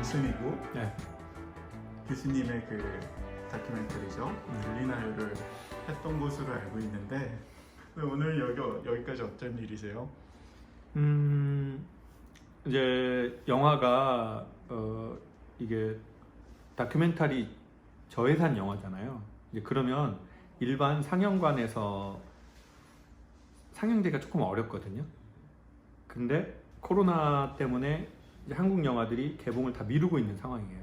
교수님이고 네. 교수님의 그 다큐멘터리죠. 들리나요를 했던 것으로 알고 있는데 왜 오늘 여기까지 어쩐 일이세요? 이제 영화가 이게 다큐멘터리 저예산 영화잖아요. 이제 그러면 일반 상영관에서 상영되기가 조금 어렵거든요. 근데 코로나 때문에 이제 한국 영화들이 개봉을 다 미루고 있는 상황이에요.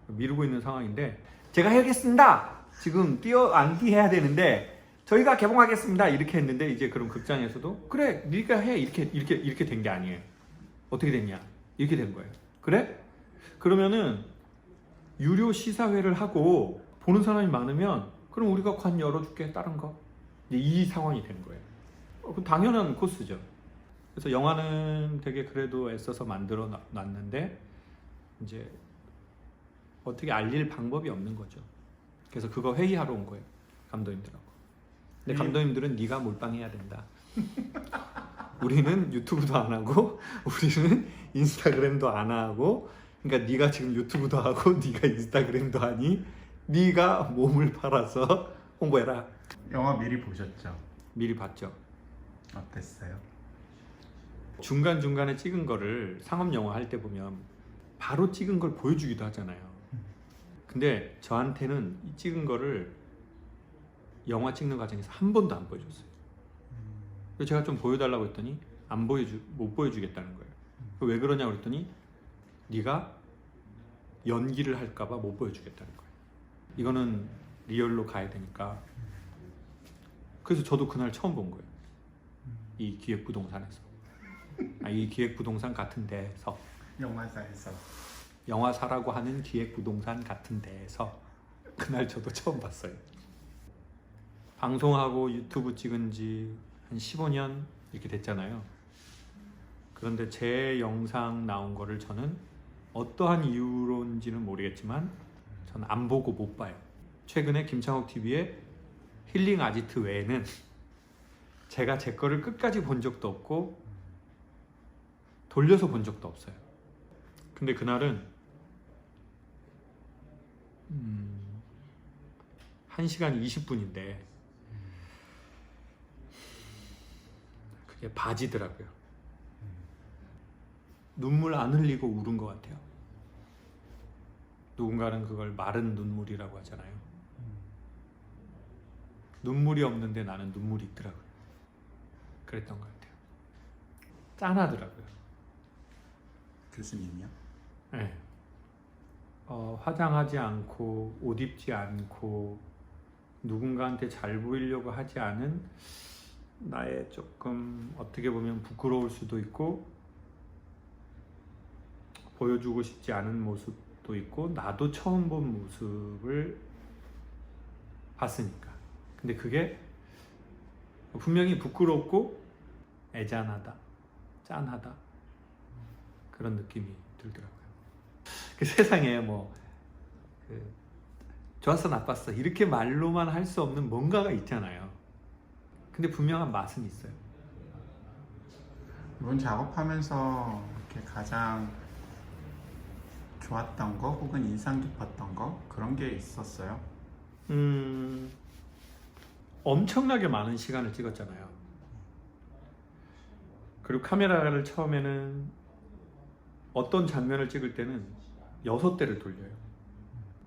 미루고 있는 상황인데 제가 해야겠습니다. 지금 뛰어앉기 해야 되는데 저희가 개봉하겠습니다. 이렇게 했는데 이제 그럼 극장에서도 그래 네가 해 이렇게 된 게 아니에요. 어떻게 됐냐? 이렇게 된 거예요. 그래? 그러면은 유료 시사회를 하고 보는 사람이 많으면 그럼 우리가 관 열어줄게 다른 거. 이제 이 상황이 된 거예요. 그 당연한 코스죠. 그래서 영화는 되게 그래도 애써서 만들어 놨는데 이제 어떻게 알릴 방법이 없는 거죠. 그래서 그거 회의하러 온 거예요. 감독님들하고. 근데 감독님들은 네가 몰빵해야 된다. 우리는 유튜브도 안 하고 우리는 인스타그램도 안 하고 그러니까 네가 지금 유튜브도 하고 네가 인스타그램도 하니 네가 몸을 팔아서 홍보해라. 영화 미리 보셨죠? 미리 봤죠. 어땠어요? 중간중간에 찍은 거를 상업 영화 할 때 보면 바로 찍은 걸 보여주기도 하잖아요. 근데 저한테는 이 찍은 거를 영화 찍는 과정에서 한 번도 안 보여줬어요. 그래서 제가 좀 보여달라고 했더니 못 보여주겠다는 거예요. 왜 그러냐고 그랬더니 네가 연기를 할까봐 못 보여주겠다는 거예요. 이거는 리얼로 가야 되니까. 그래서 저도 그날 처음 본 거예요. 이 기획부동산에서. 이 기획부동산 같은 데서. 영화사에서. 영화사라고 하는 기획부동산 같은 데에서 그날 저도 처음 봤어요. 방송하고 유튜브 찍은 지 한 15년 이렇게 됐잖아요. 그런데 제 영상 나온 거를 저는 어떠한 이유로인지는 모르겠지만 저는 안 보고 못 봐요. 최근에 김창욱 TV의 힐링 아지트 외에는 제가 제 거를 끝까지 본 적도 없고 돌려서 본 적도 없어요. 근데 그날은 1시간 20분인데 그게 바지더라고요. 눈물 안 흘리고 울은 것 같아요. 누군가는 그걸 마른 눈물이라고 하잖아요. 눈물이 없는데 나는 눈물이 있더라고요. 그랬던 것 같아요. 짠하더라고요. 교수님이요? 네. 화장하지 않고 옷 입지 않고 누군가한테 잘 보이려고 하지 않은 나의 조금 어떻게 보면 부끄러울 수도 있고 보여주고 싶지 않은 모습도 있고 나도 처음 본 모습을 봤으니까. 근데 그게 분명히 부끄럽고 애잔하다, 짠하다 그런 느낌이 들더라고요. 그 세상에 좋았어 나빴어 이렇게 말로만 할 수 없는 뭔가가 있잖아요. 근데 분명한 맛은 있어요. 이번 작업하면서 이렇게 가장 좋았던 거 혹은 인상 깊었던 거 그런 게 있었어요? 엄청나게 많은 시간을 찍었잖아요. 그리고 카메라를 처음에는 어떤 장면을 찍을 때는 6대를 돌려요.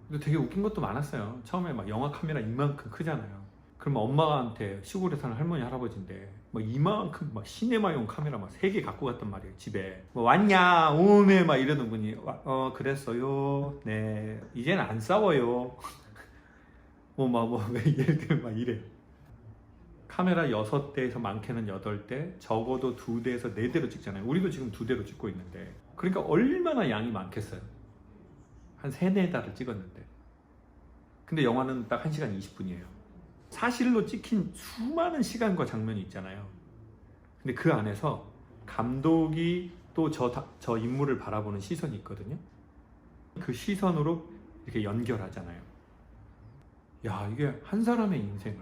근데 되게 웃긴 것도 많았어요. 처음에 막 영화 카메라 이만큼 크잖아요. 그러면 엄마한테 시골에 사는 할머니 할아버지인데 막 이만큼 막 시네마용 카메라 막 3개 갖고 갔단 말이에요. 집에 뭐 왔냐 오메 막 이러는 분이 그랬어요. 네 이제는 안 싸워요. 왜 예를 들면 막 이래. 카메라 6대에서 많게는 8대, 적어도 2대에서 4대로 찍잖아요. 우리도 지금 2대로 찍고 있는데 그러니까 얼마나 양이 많겠어요. 한 3, 4달을 찍었는데 근데 영화는 딱 1시간 20분이에요. 사실로 찍힌 수많은 시간과 장면이 있잖아요. 근데 그 안에서 감독이 또 저 인물을 바라보는 시선이 있거든요. 그 시선으로 이렇게 연결하잖아요. 야, 이게 한 사람의 인생을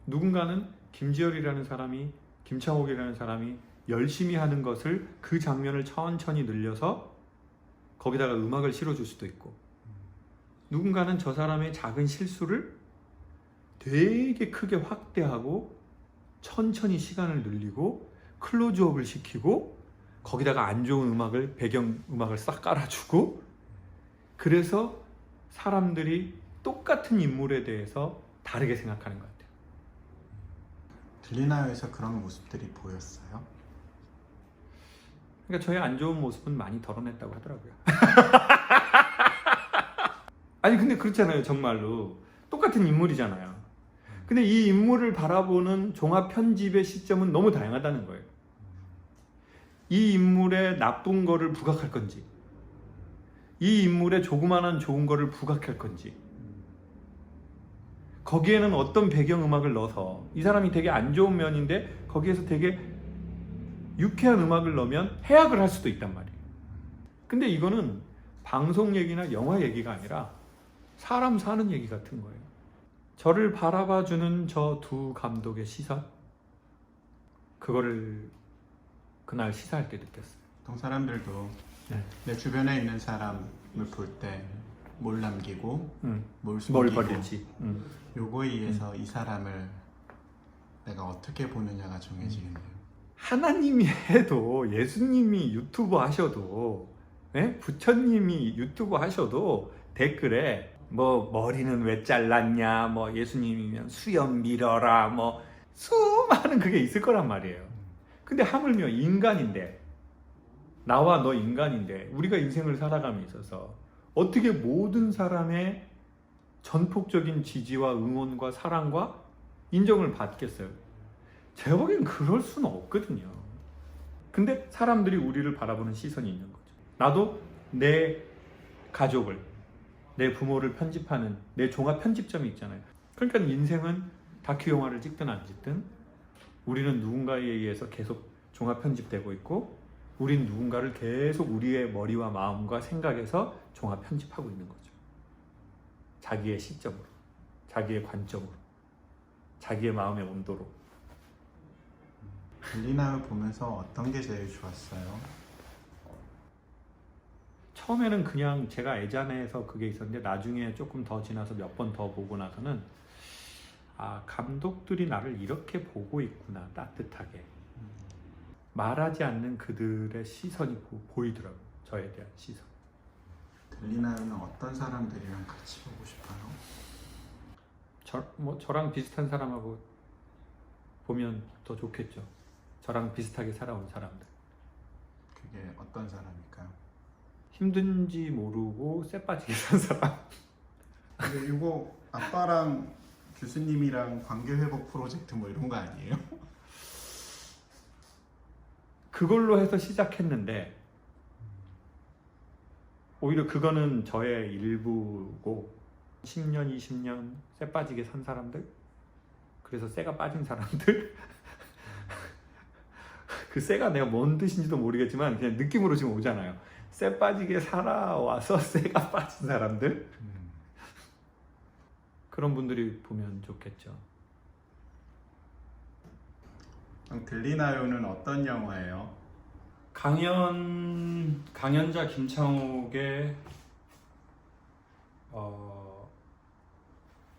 누군가는 김지열이라는 사람이 김창옥이라는 사람이 열심히 하는 것을 그 장면을 천천히 늘려서 거기다가 음악을 실어줄 수도 있고, 누군가는 저 사람의 작은 실수를 되게 크게 확대하고 천천히 시간을 늘리고 클로즈업을 시키고 거기다가 안 좋은 음악을, 배경 음악을 싹 깔아주고, 그래서 사람들이 똑같은 인물에 대해서 다르게 생각하는 것 같아요. 들리나요에서 그런 모습들이 보였어요? 그러니까 저의 안 좋은 모습은 많이 덜어냈다고 하더라고요. 아니 근데 그렇잖아요. 정말로 똑같은 인물이잖아요. 근데 이 인물을 바라보는 종합 편집의 시점은 너무 다양하다는 거예요. 이 인물의 나쁜 거를 부각할 건지, 이 인물의 조그마한 좋은 거를 부각할 건지, 거기에는 어떤 배경음악을 넣어서, 이 사람이 되게 안 좋은 면인데 거기에서 되게 유쾌한 음악을 넣으면 해악을 할 수도 있단 말이에요. 근데 이거는 방송 얘기나 영화 얘기가 아니라 사람 사는 얘기 같은 거예요. 저를 바라봐주는 저 두 감독의 시선, 그거를 그날 시사할 때 느꼈어요. 보통 사람들도 네. 내 주변에 있는 사람을 볼 때 뭘 남기고 뭘 뭘 숨기고 버릴지. 요거에 의해서 이 사람을 내가 어떻게 보느냐가 정해지겠네요. 하나님이 해도, 예수님이 유튜브 하셔도, 부처님이 유튜브 하셔도 댓글에 뭐 머리는 왜 잘랐냐, 뭐 예수님이면 수염 밀어라, 뭐 수많은 그게 있을 거란 말이에요. 근데 하물며 인간인데, 나와 너 인간인데, 우리가 인생을 살아감에 있어서 어떻게 모든 사람의 전폭적인 지지와 응원과 사랑과 인정을 받겠어요? 제가 보기엔 그럴 수는 없거든요. 근데 사람들이 우리를 바라보는 시선이 있는 거죠. 나도 내 가족을, 내 부모를 편집하는 내 종합 편집점이 있잖아요. 그러니까 인생은 다큐 영화를 찍든 안 찍든 우리는 누군가에 의해서 계속 종합 편집되고 있고, 우린 누군가를 계속 우리의 머리와 마음과 생각에서 종합 편집하고 있는 거죠. 자기의 시점으로, 자기의 관점으로, 자기의 마음의 온도로. 들리나요 보면서 어떤 게 제일 좋았어요? 처음에는 그냥 제가 애잔해서 그게 있었는데, 나중에 조금 더 지나서 몇 번 더 보고 나서는, 아, 감독들이 나를 이렇게 보고 있구나, 따뜻하게. 말하지 않는 그들의 시선이 보이더라고요. 저에 대한 시선. 들리나요는 어떤 사람들이랑 같이 보고 싶어요? 저랑 비슷한 사람하고 보면 더 좋겠죠. 저랑 비슷하게 살아온 사람들. 그게 어떤 사람일까요? 힘든지 모르고 쎄 빠지게 산 사람. 근데 이거 아빠랑 교수님이랑 관계 회복 프로젝트 뭐 이런 거 아니에요? 그걸로 해서 시작했는데, 오히려 그거는 저의 일부고, 10년, 20년 쎄 빠지게 산 사람들, 그래서 쎄가 빠진 사람들, 그 쎄가 내가 뭔 뜻인지도 모르겠지만 그냥 느낌으로 지금 오잖아요. 쎄 빠지게 살아와서 쎄가 빠진 사람들, 그런 분들이 보면 좋겠죠. 들리나요는 어떤 영화예요? 강연자 김창욱의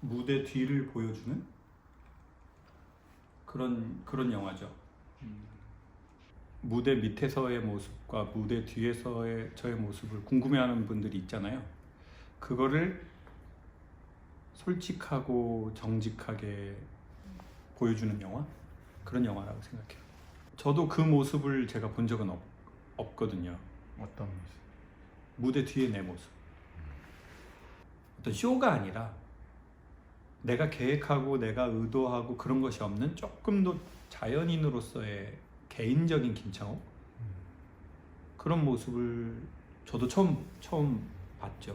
무대 뒤를 보여주는 그런 영화죠. 무대 밑에서의 모습과 무대 뒤에서의 저의 모습을 궁금해하는 분들이 있잖아요. 그거를 솔직하고 정직하게 보여주는 영화? 그런 영화라고 생각해요. 저도 그 모습을 제가 본 적은 없거든요. 어떤 모습? 무대 뒤의 내 모습. 어떤 쇼가 아니라 내가 계획하고 내가 의도하고 그런 것이 없는 조금 더 자연인으로서의 개인적인 김창욱, 그런 모습을 저도 처음 봤죠.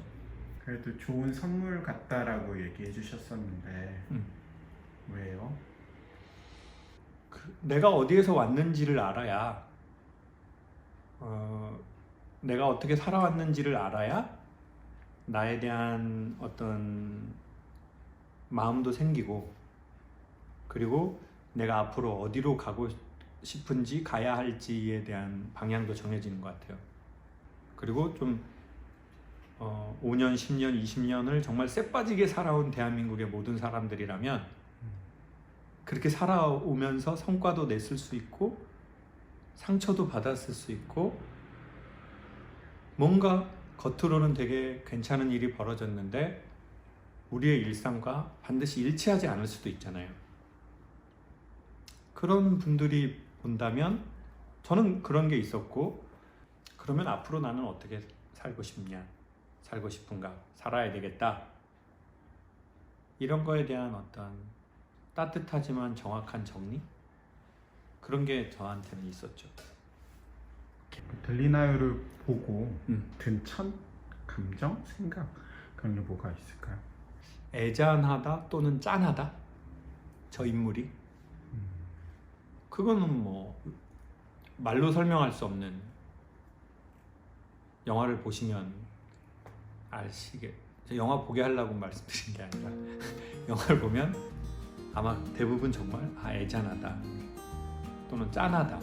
그래도 좋은 선물 같다라고 얘기해 주셨었는데 왜요? 내가 어디에서 왔는지를 알아야, 내가 어떻게 살아왔는지를 알아야 나에 대한 어떤 마음도 생기고, 그리고 내가 앞으로 어디로 가고 싶은지, 가야 할지에 대한 방향도 정해지는 것 같아요. 그리고 좀 5년, 10년, 20년을 정말 쎄빠지게 살아온 대한민국의 모든 사람들이라면 그렇게 살아오면서 성과도 냈을 수 있고 상처도 받았을 수 있고 뭔가 겉으로는 되게 괜찮은 일이 벌어졌는데 우리의 일상과 반드시 일치하지 않을 수도 있잖아요. 그런 분들이 본다면 저는 그런 게 있었고 그러면 앞으로 나는 어떻게 살고 싶냐, 살고 싶은가, 살아야 되겠다 이런 거에 대한 어떤 따뜻하지만 정확한 정리? 그런 게 저한테는 있었죠. 들리나요를 보고 음. 든 첫 감정, 생각 그런 게 뭐가 있을까요? 애잔하다 또는 짠하다? 저 인물이? 그거는 뭐 말로 설명할 수 없는, 영화를 보시면 아시게, 영화 보게 하려고 말씀드린 게 아니라 영화를 보면 아마 대부분 정말 애잔하다 또는 짠하다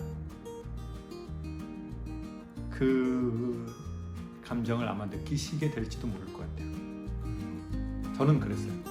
그 감정을 아마 느끼시게 될지도 모를 것 같아요. 저는 그랬어요.